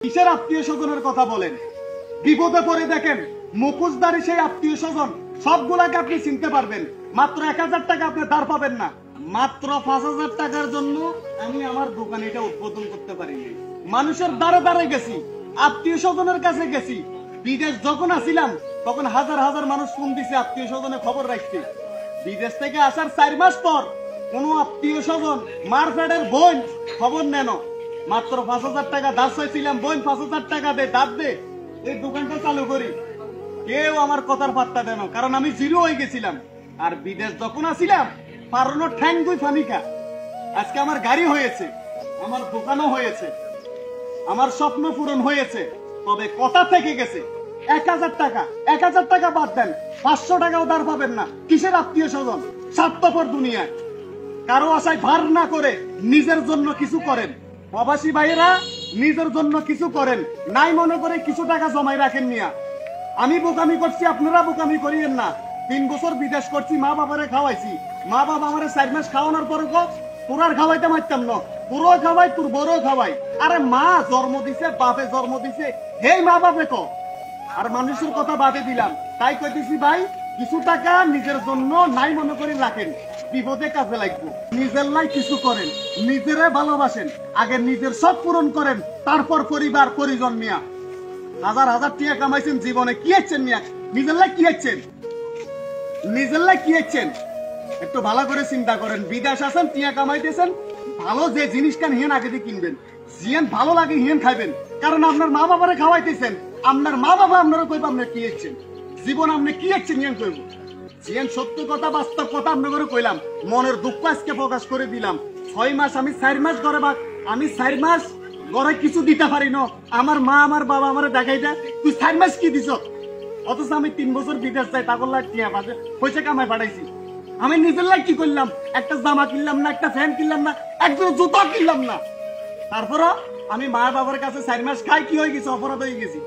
কিসের আত্মীয় স্বজনের কথা বলেন? বিপদে পড়ে দেখেন মুখোশধারী সেই আত্মীয় স্বজন সবগুলাকে আপনি চিনতে পারবেন। মাত্র 1000 টাকা আপনি দাঁড় পাবেন না। মাত্র 5000 টাকার জন্য আমি আমার দোকান এটা উদ্বোধন করতে পারিনি। মানুষের দ্বারে দ্বারে গেছি, আত্মীয় স্বজনের কাছে গেছি। বিদেশ যখন আসিলাম তখন হাজার হাজার মানুষ ফোন দিছে, আত্মীয় স্বজনের খবর রাখছে। বিদেশ থেকে আসার 4 মাস পর কোন আত্মীয় স্বজন মারফেডের বোন খবর নেন। মাত্র 5000 টাকা দাস চাইছিলাম, বোন 5000 টাকা দে, দাঁত দে, এই দোকানটা চালু করি। কেউ আমার কথার পাত্তা দেন, কারণ আমি জিরো হয়ে গেছিলাম। আর বিদেশ যখন আসিলাম পারনো ঠ্যাং দুই ফানিকা। আজকে আমার গাড়ি হয়েছে, আমার দোকানও হয়েছে, আমার স্বপ্ন পূরণ হয়েছে। তবে কথা থেকে গেছে 1000 টাকা, 1000 টাকা বাদ দেন, 500 টাকাও দাঁড় পাবেন না। কিসের আত্মীয় স্বজন? স্বার্থপর দুনিয়ায়। কারো আশায় ভার না করে নিজের জন্য কিছু করেন। প্রবাসী ভাইয়েরা নিজের জন্য কিছু করেন, নাই মনে করে কিছু টাকা জমাই রাখেন মিয়া। আমি বোকামি করছি, আপনারা বোকামি করিয়েন না। 3 বছর বিদেশ করছি, মা বাবারে খাওয়াইছি। মা বাবা আমারে 4 মাস খাওয়ানোর পরে তোর আর খাওয়াইতে মারতাম না, তোরও খাওয়াই, তোর বড়ও খাওয়াই। আরে মা জন্ম দিছে, বাপে জন্ম দিছে, হেই মা বাপে ক। আর মানুষের কথা বাদে দিলাম, তাই কইতেছি ভাই কিছু টাকা নিজের জন্য নাই মনে করে রাখেন, বিপদে কাজে লাগবো। নিজের লাই কিছু করেন, নিজেরে ভালোবাসেন, আগে নিজের সব পূরণ করেন, তারপর পরিবার পরিজন মিয়া। হাজার হাজার টাকা কামাইছেন জীবনে, কি হচ্ছেন মিয়া? নিজের লাই কি হচ্ছেন? নিজের লাই কি হচ্ছেন? একটু ভালো করে চিন্তা করেন। বিদেশ আছেন, টিয়া কামাইতেছেন, ভালো যে জিনিসটা হিয়েন আগে দিয়ে কিনবেন, জিয়েন ভালো লাগে হিয়েন খাইবেন। কারণ আপনার মা বাবারে খাওয়াইতেছেন, আপনার মা বাবা আপনারা কইব আপনার কি হচ্ছেন, জীবন আপনি কি হচ্ছেন হিয়েন কইব। জিয়েন সত্য কথা, বাস্তব কথা আপনাদের কইলাম, মনের দুঃখ আজকে প্রকাশ করে দিলাম। 6 মাস আমি 4 মাস ঘরে আমি 4 মাস ঘরে কিছু দিতে পারি না। আমার মা আমার বাবা আমারে দেখাই দেয় তুই 4 মাস কি দিছ, অথচ আমি 3 বছর বিদেশ যাই, তারপর লাগ টিয়া বাজে পয়সা কামাই পাঠাইছি। আমি নিজের লাই কি করলাম? একটা জামা কিনলাম না, একটা ফ্যান কিনলাম না, একজন জুতা কিনলাম না। তারপরও আমি মা বাবার কাছে 4 মাস খাই, কি হয়ে গেছে? অপরাধ হয়ে গেছি।